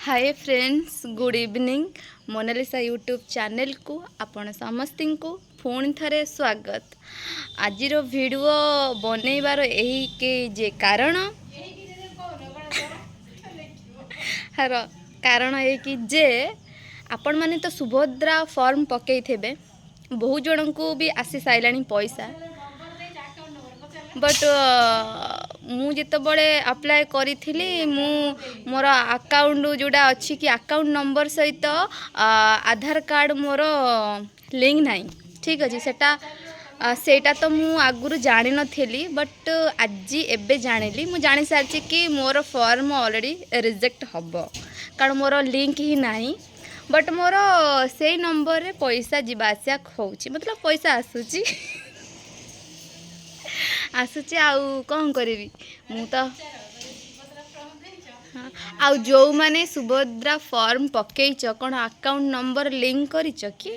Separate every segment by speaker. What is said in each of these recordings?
Speaker 1: हाय friends good evening Monalisa YouTube channel को आपण समस्त को पुणी थे स्वागत। आज वीडियो बनइबार यही के जे कारण हार कारण ये कि जे आपण माने तो सुभद्रा फॉर्म पकई थे बहुत जन को भी आसी साइलानी पैसा बट मु जितेबले अप्लाई करी मु मोर अकाउंट जोड़ा अच्छी कि अकाउंट नंबर सहित आधार कार्ड मोर लिंक नहीं ठीक अच्छे सेटा तो मु आगुरु जानी नथिली बट आज एबे जानिली मु जानी सारी कि मोर फॉर्म ऑलरेडी रिजेक्ट हब कारण मोर लिंक ही नहीं बट मोर से नंबर रे पैसा जीवा आसिया होउची मतलब पैसा आसुची आसुची आउ कौन करी मु तो आउ जो माने सुभद्रा फॉर्म पकईच कौन अकाउंट नंबर लिंक करिच कि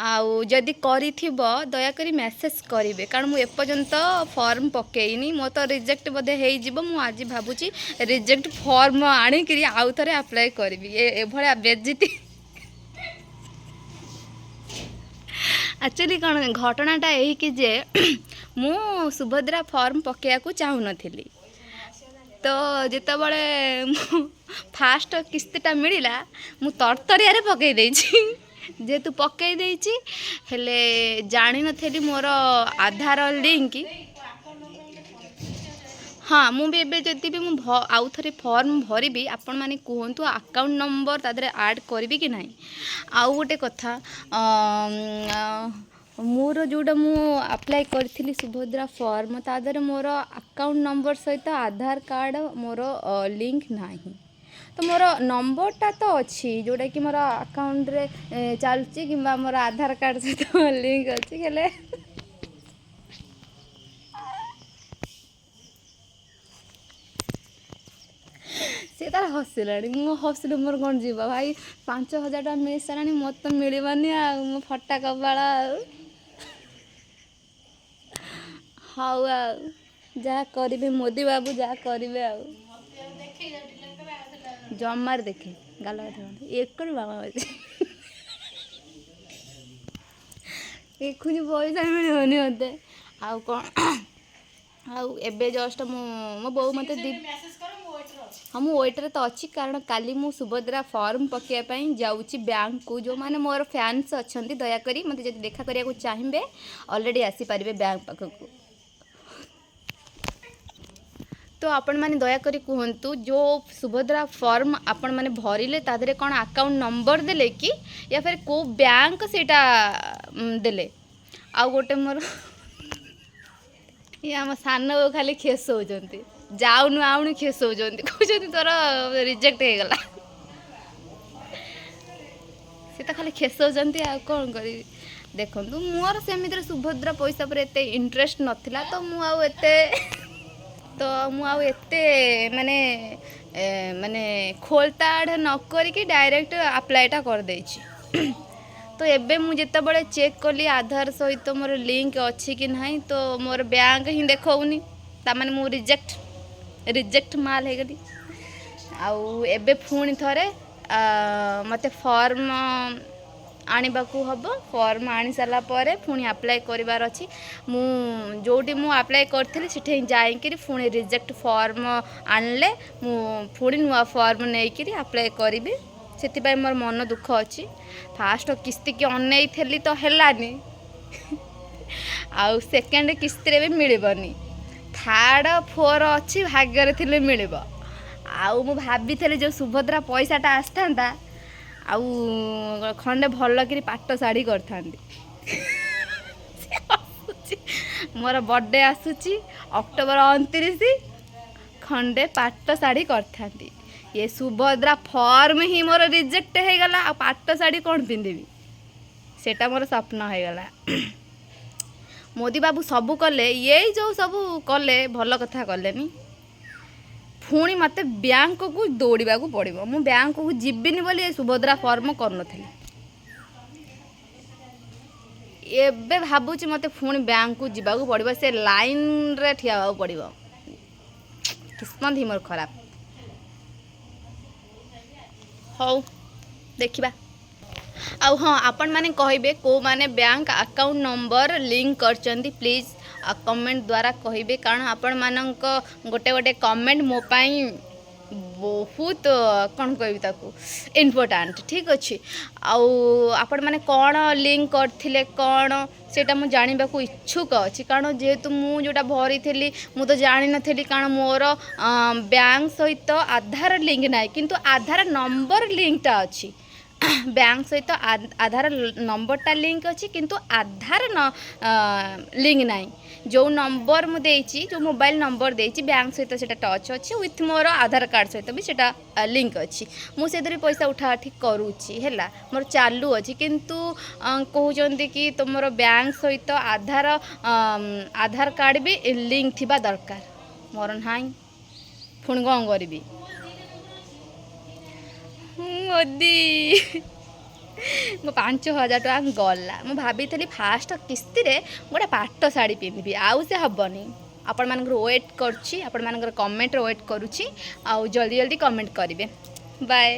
Speaker 1: आउ जदि करिथिब दयाकरी मेसेज करिवे कारण मु एपर्यंत फॉर्म पकईनी मो तो रिजेक्ट बोधे हेई जिवो मु आज भाबुची रिजेक्ट फॉर्म आनी करी आउ थरे अप्लाई करबी ए भलिया बेजिति एक्चुअली कौन घटनाटा यही कि जे मु सुभद्रा फॉर्म पकेया को चाहू नथिली तो जितेबले फास्ट किस्तीटा मिलला मु तरतरिया रे पकई देछि जेतु पकई देछि हेले जानी नथिली मोर आधार लिंक हाँ मुझे एबे जदि भी मु आउ थरे फॉर्म भरबी आपण माने कहतु अकाउंट नंबर तादरे ऐड करबी कि नहीं आउ गोटे कथा मोर जोड़ा मु अप्लाई करी सुभद्रा फॉर्म तादरे मोर अकाउंट नंबर सहित आधार कार्ड मोर लिंक नहीं तो मोर नंबरटा तो अच्छी जोड़ा कि मोर अकाउंट रे चलुची कि मोर आधार कार्ड सहित लिंक अच्छी हेले से तार हसिला मु हसिले मोर कौन जीवा भाई 5,000 टका मिल सारा मत तो मिलवानी मो फटा कपाल हाउ जहाँ करेंगे मोदी बाबू जहाँ करेंगे जमार देखे गाल एक बाबा देखुनी पैसा मिलनी मत आउ कौन आउ एबे जस्ट मो बो मत हाँ मु वेटर तो अच्छी कारण काली मु सुभद्रा फॉर्म पकेयापाई जाऊँगी बैंक को जो माने मोर फैंस अच्छा दयाकोरी मत जब देखा करिया चाहिए ऑलरेडी आसीपारे बैंक पाखक तो आपण माने दयाकोरी कहतु जो सुभद्रा फॉर्म आपण माने भरिले तादरे कौन अकाउंट नंबर देले कि या फिर को बैंक सेटा देले आउ गोटे मोर ये आम सान खाली खेस होती जाऊनु आउनु खेस होती कहते तोर रिजेक्ट हो गला से तो खाली खेस होती आ कौन करी देखु मोर सेमिति सुभद्रा पैसा पर एते इंटरेस्ट नथिला तो मुते माने माने खोलताड़ न करिकी डायरेक्ट अप्लाईटा कर देछि तो एबे मु जितेबले चेक कली आधार सहित मोर लिंक अच्छी कि नहीं तो मोर बैंक ही देखौनी तामाने मु रिजेक्ट माल है गली आउ एबे पुणी थरे मते फॉर्म आनिबाकू हबो फॉर्म आनी सारा परे पुणी अप्लाई करिवार अछि मु जोटी मु अप्लाई करथिली सिठे जाई कि पुणी रिजेक्ट फॉर्म आनले मु पुणी नुआ फॉर्म नै कि अप्लाई करिबी से मोर मन दुख अच्छी फास्ट किस्ती की अनई थी तो हेलानी आउ सेकेंड किस्ती भी मिलबनी थर्ड फोर अच्छी भाग्य थे मिल आउ मु भाभी जो सुभद्रा पैसाटा आसता आउ खंडे भल कि पाट शाढ़ी कर मोर बर्थडे आसूची अक्टोबर 29 खंडे पाट शाढ़ी कर ये सुभद्रा फॉर्म ही मोर रिजेक्ट हो गला आ पाट शाढ़ी कौन पिंधि सेटा मोर स्वप्न हो गला मोदी बाबू सबू कले ये जो सबू कले भल कथा कलेनी पुणी मत बैंक को दौड़ा पड़ो मु बैंक को जीविनी बोली सुभद्रा फॉर्म कर एबे भाबुची मते पुणी बैंक को जीवाक पड़ो से लाइन रे ठिया पड़ो किस्मत ही मोर खराब ହଉ ଦେଖିବା। ଆଉ ହଁ ଆପଣ ମାନେ କହିବେ କେଉଁ ମାନେ ବ୍ୟାଙ୍କ ଆକାଉଣ୍ଟ ନମ୍ବର ଲିଙ୍କ କରିଛନ୍ତି ପ୍ଲିଜ୍ କମେଣ୍ଟ ଦ୍ୱାରା କହିବେ, କାରଣ ଆପଣମାନଙ୍କ ଗୋଟେ ଗୋଟେ କମେଣ୍ଟ ମୋ ପାଇଁ ବହୁତ କ'ଣ କହିବି ତାକୁ ଇମ୍ପୋର୍ଟାଣ୍ଟ। ଠିକ୍ ଅଛି। ଆଉ ଆପଣମାନେ କ'ଣ ଲିଙ୍କ କରିଥିଲେ କ'ଣ ସେଇଟା ମୁଁ ଜାଣିବାକୁ ଇଚ୍ଛୁକ ଅଛି, କାରଣ ଯେହେତୁ ମୁଁ ଯେଉଁଟା ଭରିଥିଲି ମୁଁ ତ ଜାଣିନଥିଲି, କାରଣ ମୋର ବ୍ୟାଙ୍କ ସହିତ ଆଧାର ଲିଙ୍କ ନାହିଁ, କିନ୍ତୁ ଆଧାର ନମ୍ବର ଲିଙ୍କଟା ଅଛି। ବ୍ୟାଙ୍କ ସହିତ ଆଧାର ନମ୍ବରଟା ଲିଙ୍କ ଅଛି, କିନ୍ତୁ ଆଧାର ଲିଙ୍କ ନାହିଁ। ଯେଉଁ ନମ୍ବର ମୁଁ ଦେଇଛି, ଯେଉଁ ମୋବାଇଲ ନମ୍ବର ଦେଇଛି ବ୍ୟାଙ୍କ ସହିତ ସେଇଟା ଟଚ୍ ଅଛି, ୱିଥ୍ ମୋର ଆଧାର କାର୍ଡ଼ ସହିତ ବି ସେଇଟା ଲିଙ୍କ ଅଛି। ମୁଁ ସେଥିରେ ପଇସା ଉଠାଉଠି କରୁଛି ହେଲା, ମୋର ଚାଲୁ ଅଛି, କିନ୍ତୁ କହୁଛନ୍ତି କି ତୁମର ବ୍ୟାଙ୍କ ସହିତ ଆଧାର କାର୍ଡ଼ ବି ଲିଙ୍କ ଥିବା ଦରକାର। ମୋର ନାହିଁ, ପୁଣି କ'ଣ କରିବି? ମୋଦି ମୋ 5,000 ଟଙ୍କା ଗଲା। ମୁଁ ଭାବିଥିଲି ଫାଷ୍ଟ କିସ୍ତିରେ ଗୋଟେ ପାଟ ଶାଢ଼ୀ ପିନ୍ଧିବି, ଆଉ ସେ ହେବନି। ଆପଣମାନଙ୍କର ୱେଟ୍ କରୁଛି, ଆପଣମାନଙ୍କର କମେଣ୍ଟର ୱେଟ୍ କରୁଛି, ଆଉ ଜଲ୍ଦି ଜଲ୍ଦି କମେଣ୍ଟ କରିବେ। ବାଏ।